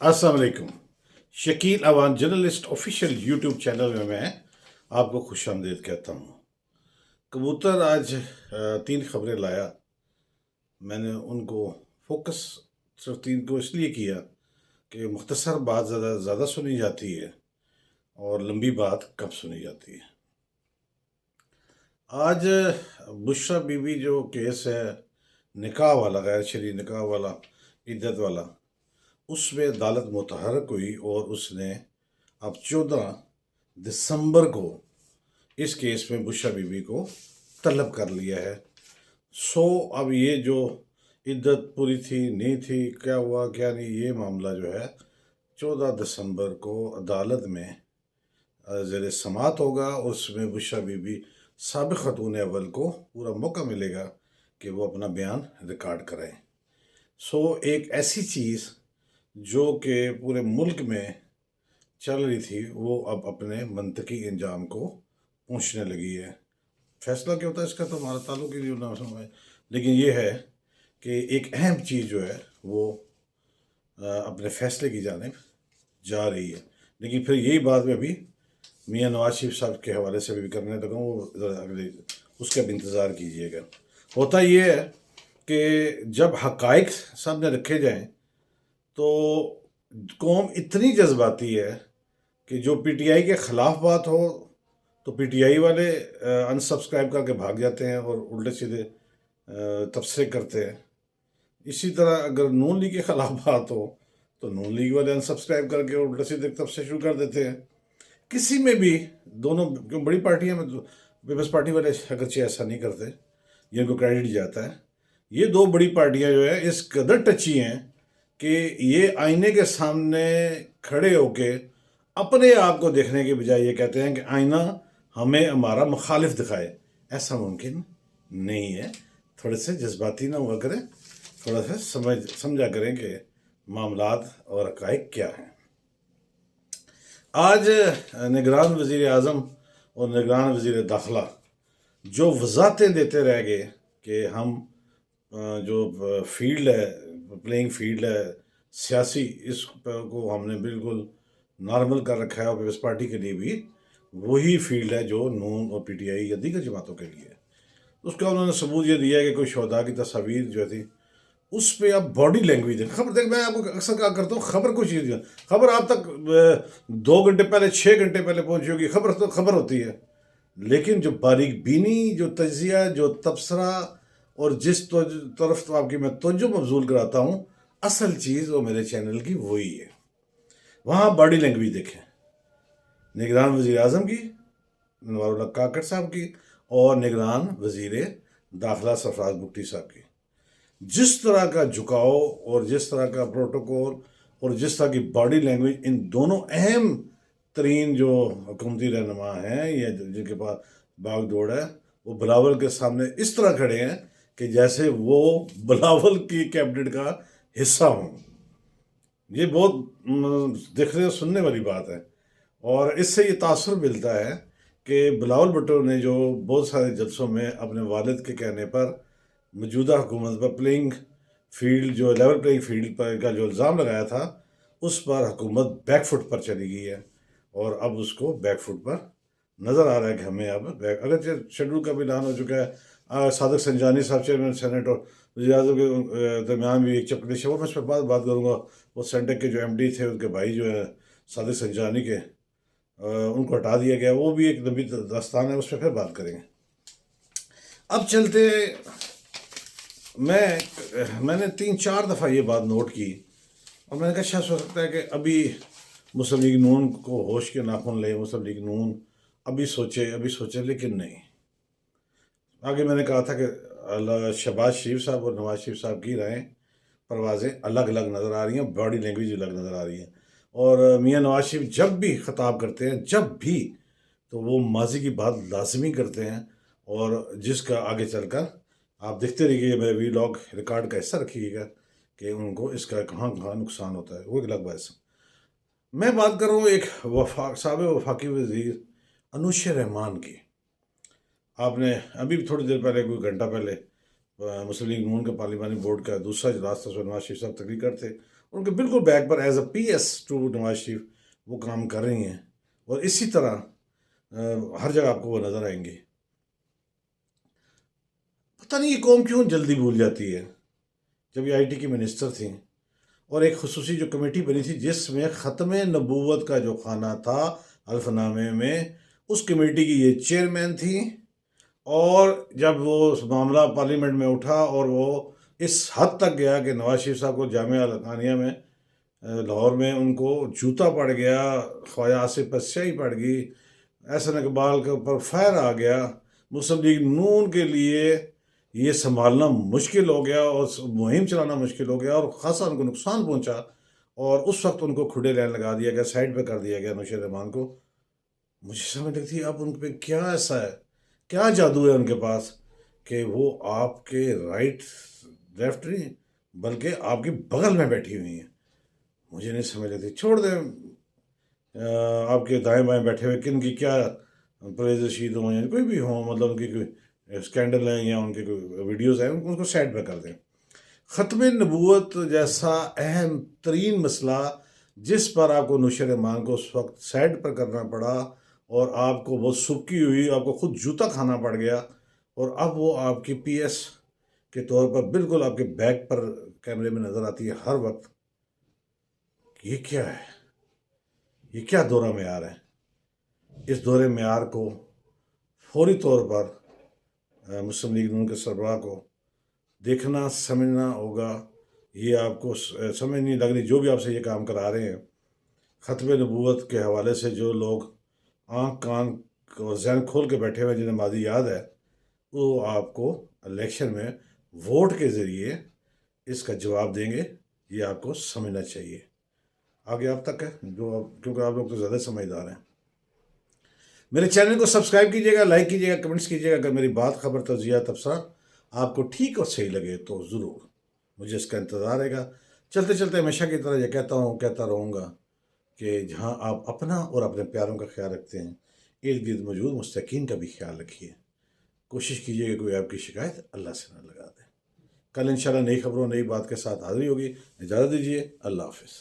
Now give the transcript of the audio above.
अस्सलाम वालेकुम। Shakeel Awan journalist official YouTube channel में मैं आपको खुश आमदीद कहता हूँ। कबूतर आज 3 खबरें लाया। मैंने उनको फोकस सिर्फ 3 को इसलिए किया कि मुख्तसर बात ज़्यादा ज़्यादा सुनी जाती है और लंबी बात कम सुनी जाती है। आज बुशरा बीबी जो केस है, निकाह वाला, गैर शरई निकाह वाला, इद्दत वाला, उसमें अदालत मुतहर्रिक हुई और उसने अब 14 दिसंबर को इस केस में बुशरा बीबी को तलब कर लिया है। अब ये जो इद्दत पूरी थी नहीं थी, क्या हुआ क्या नहीं, ये मामला जो है 14 दिसंबर को अदालत में ज़ेर समात होगा। उसमें बुशरा बीबी साबिक़ ख़ातून अव्वल को पूरा मौका मिलेगा कि वो अपना बयान रिकॉर्ड करें। एक ऐसी चीज़ जो कि पूरे मुल्क में चल रही थी, वो अब अपने मंतकी अंजाम को पहुंचने लगी है। फैसला क्या होता है इसका तो हमारा ताल्लुक ही नहीं होना है, लेकिन ये है कि एक अहम चीज़ जो है वो अपने फैसले की जानिब जा रही है। लेकिन फिर यही बात मैं भी मियाँ नवाज शरीफ साहब के हवाले से भी करने लगा हूँ, वो ज़रा अगले उसका भी इंतज़ार कीजिएगा। होता ये है कि जब हक़ाइक़ सामने रखे जाएं तो कौम इतनी जज्बाती है कि जो पीटीआई के ख़िलाफ़ बात हो तो पीटीआई वाले अनसब्सक्राइब करके भाग जाते हैं और उल्टे सीधे तबसरे करते हैं। इसी तरह अगर नून लीग के ख़िलाफ़ बात हो तो नून लीग वाले अनसब्सक्राइब करके उल्टे सीधे तबसरे शुरू कर देते हैं। किसी में भी दोनों, क्यों बड़ी पार्टियां में तो पीपल्स पार्टी वाले अगरचे ऐसा नहीं करते, ये इनको क्रेडिट जाता है। ये 2 बड़ी पार्टियां जो है इस कदर टची हैं कि ये आईने के सामने खड़े होके अपने आप को देखने के बजाय ये कहते हैं कि आईना हमें हमारा मुखालिफ दिखाए। ऐसा मुमकिन नहीं है। थोड़े से जज्बाती ना हुआ करें, थोड़ा सा समझा करें कि मामलात और हक़ाइक़ क्या हैं। आज निगरान वज़ीर आज़म और निगरान वज़ीर दाखिला जो वज़ाहतें देते रह गए कि हम जो फील्ड है, प्लेइंग फील्ड है सियासी, इस को हमने बिल्कुल नॉर्मल कर रखा है और पीपल्स पार्टी के लिए भी वही फील्ड है जो नून और पीटीआई या दीगर जमातों के लिए है। उसका उन्होंने सबूत ये दिया है कि कोई शोधा की तस्वीर जो थी उस पर आप बॉडी लैंग्वेज देख, खबर देख, मैं आपको अक्सर क्या करता हूँ, खबर को चीज़, खबर आप तक 2 घंटे पहले 6 घंटे पहले पहुंची होगी, खबर तो खबर होती है। लेकिन जो बारीक बीनी, जो तजिया, जो तबसरा और जिस तरफ तो आपकी मैं तवज्जो मबजूल कराता हूँ, असल चीज़ वो मेरे चैनल की वही है। वहाँ बॉडी लैंग्वेज देखें निगरान वज़ीर आज़म की, नवारुल्लाह काकड़ साहब की, और निगरान वज़ीर दाखिला सरफराज बुगटी साहब की। जिस तरह का झुकाव और जिस तरह का प्रोटोकॉल और जिस तरह की बॉडी लैंग्वेज इन दोनों अहम तरीन जो हुकूमती रहनुमा हैं या जिनके पास भाग दौड़ है, वो बिलावल के सामने इस तरह खड़े हैं कि जैसे वो बिलावल की कैबिनेट का हिस्सा हों। ये बहुत देखने और सुनने वाली बात है, और इससे ये तासुर मिलता है कि बिलावल भुट्टो ने जो बहुत सारे जलसों में अपने वालिद के कहने पर मौजूदा हुकूमत पर प्लेइंग फील्ड, जो लेवल प्लेइंग फील्ड पर का जो इल्ज़ाम लगाया था, उस पर हुकूमत बैकफुट पर चली गई है और अब उसको बैकफुट पर नज़र आ रहा है कि हमें अब अगर शेड्यूल का भी ऐलान हो चुका है। सादिक संजानी साहब चेयरमैन सेनेट और वज़ीर आज़म के दरमियान भी एक चपकलिश है, वो मैं इस पर बात करूँगा। वो सेंटेक के जो एमडी थे, उनके भाई जो है सादिक संजानी के, उनको हटा दिया गया, वो भी एक लंबी दास्तान है, उस पर फिर बात करेंगे। अब चलते, मैंने 3-4 दफ़ा ये बात नोट की और मैंने कहा शायद हो सकता है कि अभी मुस्लिम लीग नून को होश के नाखून ले, मुस्लिम लीग नून अभी सोचे, लेकिन नहीं। आगे मैंने कहा था कि शहबाज शरीफ साहब और नवाज शरीफ साहब की राहें, परवाज़ें अलग अलग नज़र आ रही हैं, बॉडी लैंग्वेज अलग नज़र आ रही है। और मियाँ नवाज शरीफ जब भी ख़िताब करते हैं, जब भी, तो वो माजी की बात लाजमी करते हैं, और जिसका आगे चलकर आप देखते रहिए, मेरे वीलॉग रिकॉर्ड का हिस्सा रखिएगा कि उनको इसका कहाँ कहाँ नुकसान होता है, वो एक अलग बात है। मैं बात कर रहा हूँ एक साबिक़ वफाकी वज़ीर अनुशर रहमान की। आपने अभी थोड़ी देर पहले, कोई घंटा पहले, मुस्लिम लीग नून के पार्लिमानी बोर्ड का दूसरा इजलास था, नवाज शरीफ साहब तकरीर करते ان کے بالکل بیک پر as A P S to Nawaz Sharif وہ کام کر رہی ہیں، اور اسی طرح ہر جگہ آپ کو وہ نظر آئیں گے۔ پتہ نہیں یہ قوم کیوں جلدی بھول جاتی ہے۔ جب یہ آئی ٹی کی منسٹر تھیں، اور ایک خصوصی جو کمیٹی بنی تھی جس میں ختم نبوت کا جو خانہ تھا حلف نامے میں، اس کمیٹی کی یہ چیئرمین تھی، اور جب وہ معاملہ پارلیمنٹ میں اٹھا اور وہ اس حد تک گیا کہ نواز شریف صاحب کو جامعہ القانیہ میں لاہور میں ان کو جوتا پڑ گیا، خواجہ آصف پر سیاہی پڑ گئی، احسن اقبال کے اوپر فائر آ گیا، مسلم لیگ نون کے لیے یہ سنبھالنا مشکل ہو گیا اور مہم چلانا مشکل ہو گیا، اور خاصا ان کو نقصان پہنچا، اور اس وقت ان کو کھڑے لین لگا دیا گیا، سائڈ پہ کر دیا گیا نوشیر رحمان کو۔ مجھے سمجھ لگتی ہے اب ان پہ کیا ایسا ہے، کیا جادو ہے ان کے پاس کہ وہ آپ کے رائٹ لیفٹ نہیں بلکہ آپ کے بغل میں بیٹھی ہوئی ہیں۔ مجھے نہیں سمجھ لگتی، چھوڑ دیں آپ کے دائیں بائیں بیٹھے ہوئے کن کی کیا پرویز رشید ہوں یا کوئی بھی ہوں، مطلب ان کی کوئی اسکینڈل ہیں یا ان کے کوئی ویڈیوز ہیں، ان کو سائڈ پہ کر دیں۔ ختم نبوت جیسا اہم ترین مسئلہ جس پر آپ کو نوشیر رحمان کو اس وقت سائڈ پر کرنا پڑا، اور آپ کو بہت سکی ہوئی، آپ کو خود جوتا کھانا پڑ گیا، اور اب وہ آپ کی پی ایس کے طور پر بالکل آپ کے بیک پر کیمرے میں نظر آتی ہے ہر وقت۔ یہ کیا ہے؟ یہ کیا دورہ معیار ہے؟ اس دورے معیار کو فوری طور پر مسلم لیگ نون کے سربراہ کو دیکھنا سمجھنا ہوگا۔ یہ آپ کو سمجھ نہیں لگ رہی جو بھی آپ سے یہ کام کرا رہے ہیں، ختم نبوت کے حوالے سے جو لوگ آنکھ کان اور ذہن کھول کے بیٹھے ہوئے جنہیں ماضی یاد ہے، وہ آپ کو الیکشن میں ووٹ کے ذریعے اس کا جواب دیں گے۔ یہ آپ کو سمجھنا چاہیے۔ آگے آپ تک ہے کیونکہ آپ لوگ تو زیادہ سمجھدار ہیں۔ میرے چینل کو سبسکرائب کیجیے گا، لائک کیجیے گا، کمنٹس کیجیے گا۔ اگر میری بات، خبر، توضیح، تبصرہ آپ کو ٹھیک اور صحیح لگے تو ضرور مجھے اس کا انتظار رہے گا۔ چلتے چلتے ہمیشہ کی طرح یہ کہتا رہوں گا کہ جہاں آپ اپنا اور اپنے پیاروں کا خیال رکھتے ہیں، ارد گرد موجود مستحقین کا بھی خیال رکھیے۔ کوشش کیجیے کہ کوئی آپ کی شکایت اللہ سے نہ لگا دے۔ کل انشاءاللہ نئی خبروں نئی بات کے ساتھ حاضری ہوگی۔ اجازت دیجیے، اللہ حافظ۔